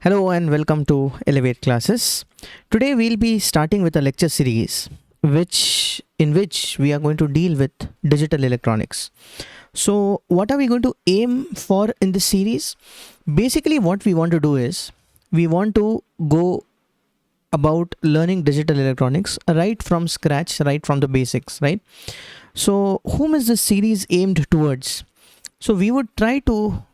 Hello and welcome to Elevate Classes. Today we'll be starting with a lecture series in which we are going to deal with digital electronics. So what are we going to aim for in this series? Basically what we want to do is we want to go about learning digital electronics right from scratch, right from the basics, right? So whom is this series aimed towards? So we would try to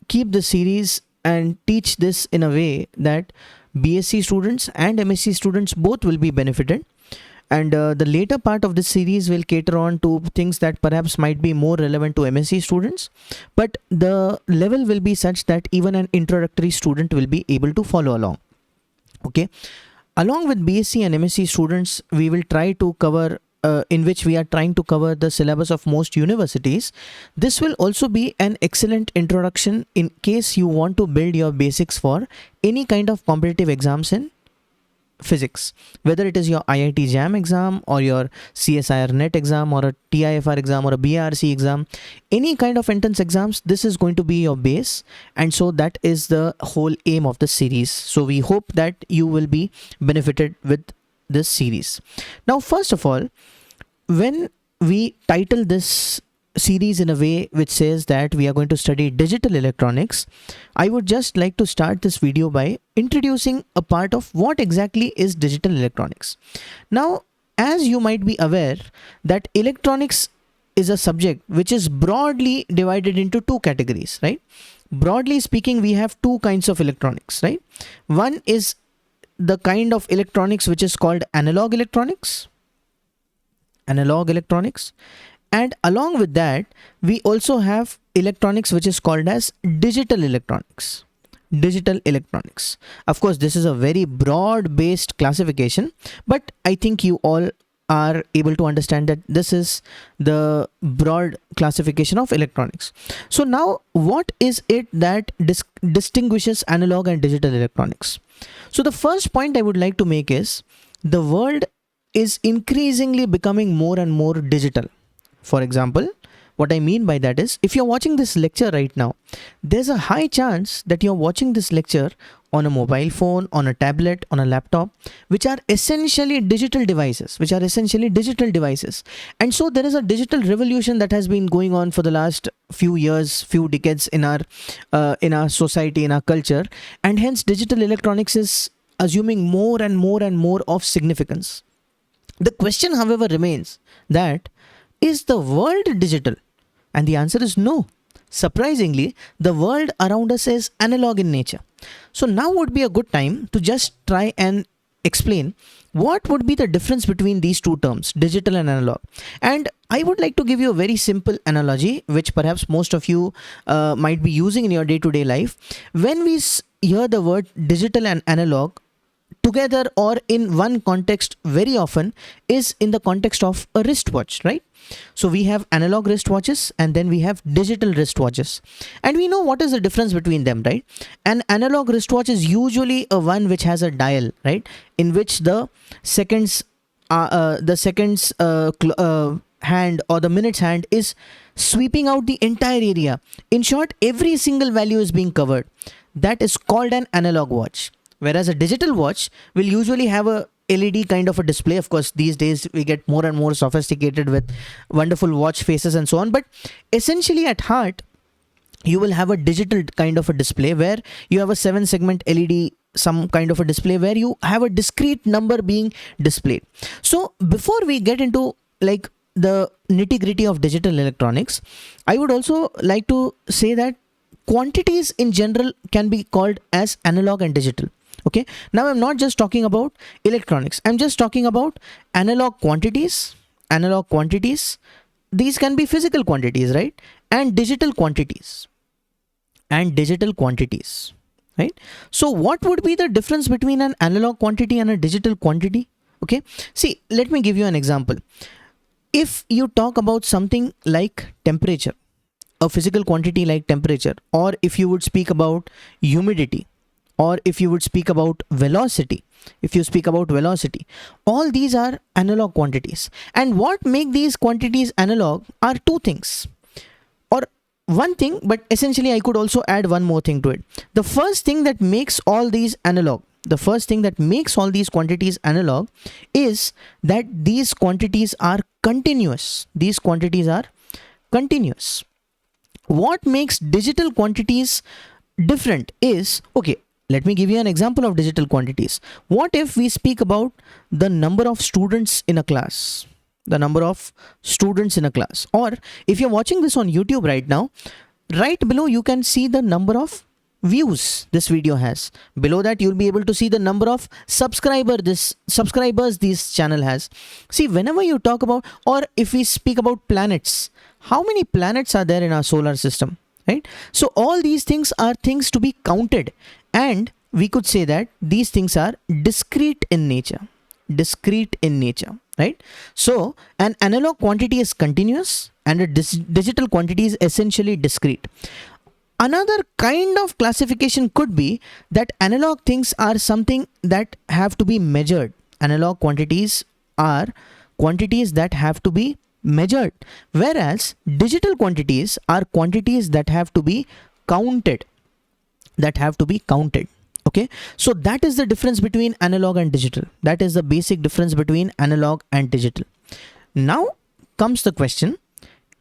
keep the series and teach this in a way that BSc students and MSc students both will be benefited. And the later part of this series will cater on to things that perhaps might be more relevant to MSc students, but the level will be such that even an introductory student will be able to follow along. Okay. Along with BSc and MSc students, we will try to cover in which we are trying to cover the syllabus of most universities. This will also be an excellent introduction in case you want to build your basics for any kind of competitive exams in physics, whether it is your IIT JAM exam or your CSIR NET exam or a TIFR exam or a BRC exam, any kind of entrance exams, this is going to be your base. And so that is the whole aim of the series. So we hope that you will be benefited with this series. Now, first of all, when we title this series in a way which says that we are going to study digital electronics, I would just like to start this video by introducing a part of what exactly is digital electronics. Now, as you might be aware that electronics is a subject which is broadly divided into two categories, right? Broadly speaking, we have two kinds of electronics, right? One is the kind of electronics which is called analog electronics, and along with that we also have electronics which is called as digital electronics. Of course, this is a very broad based classification, but I think you all are able to understand that this is the broad classification of electronics. So now, what is it that distinguishes analog and digital electronics? So the first point I would like to make is the world is increasingly becoming more and more digital. For example, what I mean by that is, if you're watching this lecture right now, there's a high chance that you're watching this lecture on a mobile phone, on a tablet, on a laptop, which are essentially digital devices. And so there is a digital revolution that has been going on for the last few years, few decades in our society, in our culture, and hence digital electronics is assuming more and more of significance. The question, however, remains that, is the world digital? And the answer is no. Surprisingly, the world around us is analog in nature. So now would be a good time to just try and explain what would be the difference between these two terms, digital and analog. And I would like to give you a very simple analogy, which perhaps most of you might be using in your day-to-day life. When we hear the word digital and analog together or in one context very often is in the context of a wristwatch, right? So we have analog wristwatches and then we have digital wristwatches, and we know what is the difference between them, right? An analog wristwatch is usually a one which has a dial, right, in which the seconds hand or the minutes hand is sweeping out the entire area. In short, every single value is being covered. That is called an analog watch. Whereas a digital watch will usually have a LED kind of a display. Of course, these days we get more and more sophisticated with wonderful watch faces and so on. But essentially at heart, you will have a digital kind of a display where you have a 7-segment LED, some kind of a display where you have a discrete number being displayed. So before we get into like the nitty-gritty of digital electronics, I would also like to say that quantities in general can be called as analog and digital. Okay, now I'm not just talking about electronics, I'm just talking about analog quantities. These can be physical quantities, right? And digital quantities. Right? So what would be the difference between an analog quantity and a digital quantity? Okay, see, let me give you an example. If you talk about something like temperature, a physical quantity like temperature, or if you would speak about humidity, or if you would speak about velocity, all these are analog quantities. And what make these quantities analog are two things, or one thing, but essentially I could also add one more thing to it. The first thing that makes all these analog, the first thing that makes all these quantities analog is that these quantities are continuous. These quantities are continuous. What makes digital quantities different is, okay, let me give you an example of digital quantities. What if we speak about the number of students in a class? The number of students in a class. Or if you're watching this on YouTube right now, right below you can see the number of views this video has. Below that you'll be able to see the number of subscribers this channel has. See, whenever you talk about, or if we speak about planets, how many planets are there in our solar system, right? So all these things are things to be counted, and we could say that these things are discrete in nature. Discrete in nature, right? So an analog quantity is continuous and a digital quantity is essentially discrete. Another kind of classification could be that analog things are something that have to be measured. Analog quantities are quantities that have to be measured, whereas digital quantities are quantities that have to be counted. Okay, so that is the difference between analog and digital. That is the basic difference between analog and digital. Now comes the question,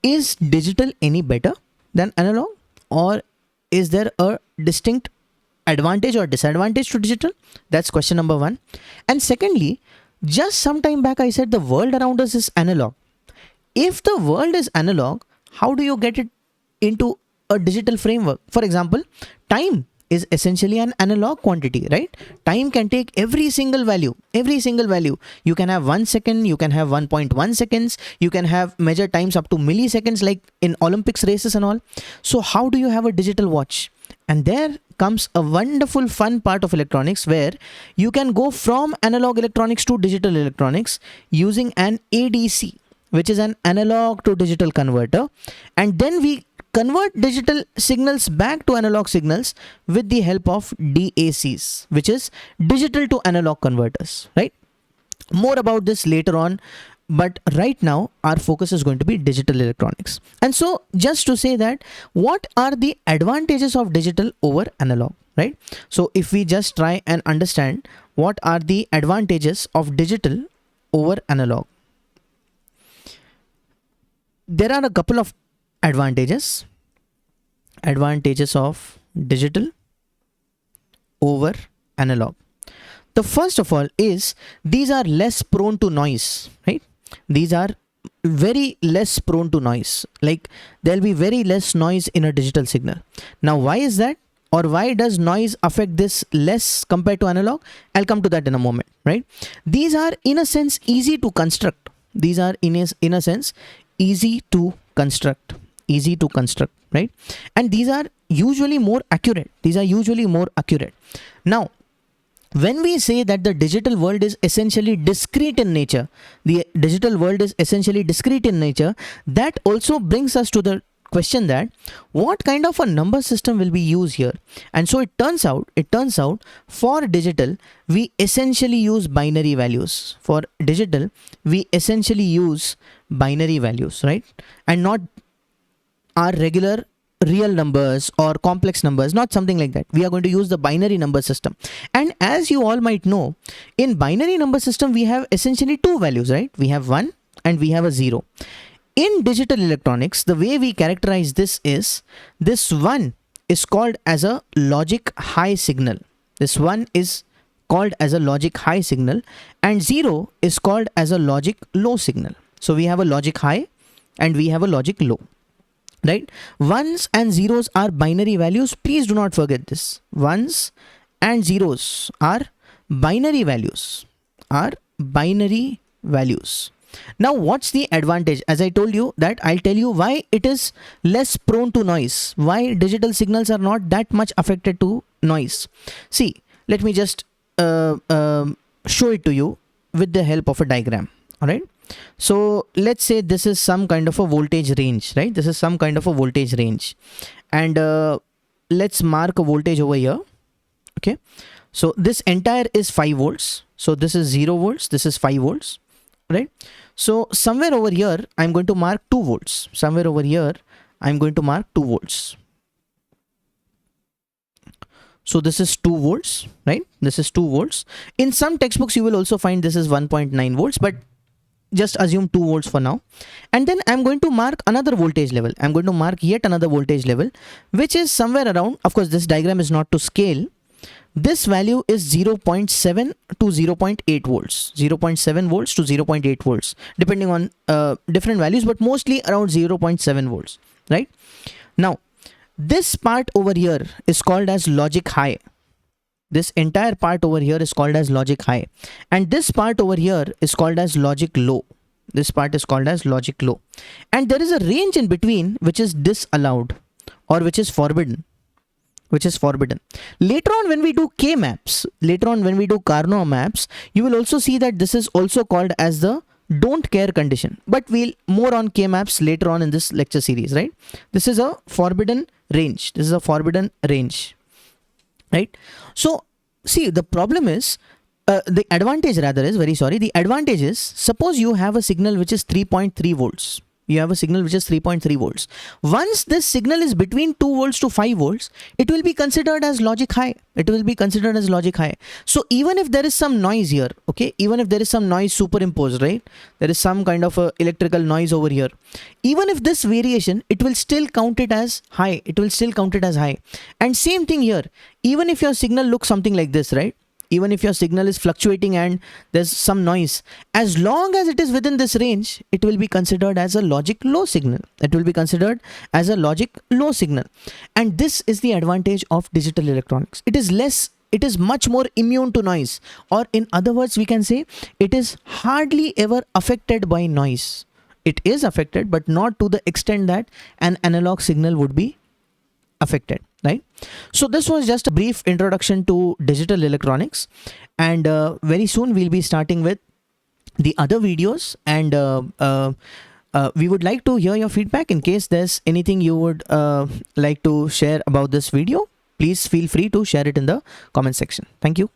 is digital any better than analog, or is there a distinct advantage or disadvantage to digital? That's question number one. And secondly, just some time back I said the world around us is analog. If the world is analog, how do you get it into a digital framework? For example, time is essentially an analog quantity, right? Time can take every single value. You can have 1 second, you can have 1.1 seconds, you can have measure times up to milliseconds, like in Olympics races and all. So how do you have a digital watch? And there comes a wonderful fun part of electronics, where you can go from analog electronics to digital electronics using an ADC, which is an analog to digital converter, and then we convert digital signals back to analog signals with the help of DACs, which is digital to analog converters, right? More about this later on, but right now our focus is going to be digital electronics. And so just to say that, what are the advantages of digital over analog, right? So if we just try and understand what are the advantages of digital over analog, there are a couple of advantages of digital over analog. The first of all is these are less prone to noise, right? These are very less prone to noise. Like there'll be very less noise in a digital signal. Now why is that, or why does noise affect this less compared to analog? I'll come to that in a moment, right? These are in a sense easy to construct. These are in a sense easy to construct, right? And these are usually more accurate. Now when we say that the digital world is essentially discrete in nature, that also brings us to the question that what kind of a number system will be used here. And so it turns out for digital we essentially use binary values. Right? And not our regular real numbers or complex numbers, not something like that. We are going to use the binary number system. And as you all might know, in binary number system we have essentially two values, right? We have 1 and we have a 0. In digital electronics, the way we characterize this is, this 1 is called as a logic high signal. And 0 is called as a logic low signal. So we have a logic high and we have a logic low, right? Ones and zeros are binary values. Please do not forget this. Ones and zeros are binary values. Now what's the advantage? As I told you that I'll tell you why it is less prone to noise, why digital signals are not that much affected to noise. See, let me just show it to you with the help of a diagram. All right. So let's say this is some kind of a voltage range, right? And let's mark a voltage over here. Okay. So this entire is 5 volts. So this is 0 volts. This is 5 volts, right? So somewhere over here, I'm going to mark 2 volts. Somewhere over here, I'm going to mark 2 volts. So this is 2 volts, right? This is 2 volts. In some textbooks, you will also find this is 1.9 volts, but just assume 2 volts for now. And then I'm going to mark another voltage level. I'm going to mark yet another voltage level, which is somewhere around, of course, this diagram is not to scale. This value is 0.7 to 0.8 volts, 0.7 volts to 0.8 volts, depending on different values, but mostly around 0.7 volts, right? Now, this part over here is called as logic high. This entire part over here is called as logic high. And this part over here is called as logic low. This part is called as logic low. And there is a range in between which is disallowed or which is forbidden. Later on when we do K-maps, later on when we do Karnaugh maps, you will also see that this is also called as the don't care condition. But we'll more on K-maps later on in this lecture series, right? This is a forbidden range. This is a forbidden range, right? So see, the problem is, the advantage rather is, the advantage is, suppose you have a signal which is 3.3 volts. You have a signal which is 3.3 volts. Once this signal is between 2 volts to 5 volts, it will be considered as logic high. It will be considered as logic high. So even if there is some noise here, okay, even if there is some noise superimposed, right, there is some kind of a electrical noise over here, even if this variation, it will still count it as high. It will still count it as high. And same thing here, even if your signal looks something like this, right, even if your signal is fluctuating and there's some noise, as long as it is within this range, it will be considered as a logic low signal. It will be considered as a logic low signal. And this is the advantage of digital electronics. It is much more immune to noise, or in other words, we can say it is hardly ever affected by noise. It is affected, but not to the extent that an analog signal would be affected, right? So this was just a brief introduction to digital electronics, and very soon we'll be starting with the other videos, and we would like to hear your feedback. In case there's anything you would like to share about this video, please feel free to share it in the comment section. Thank you.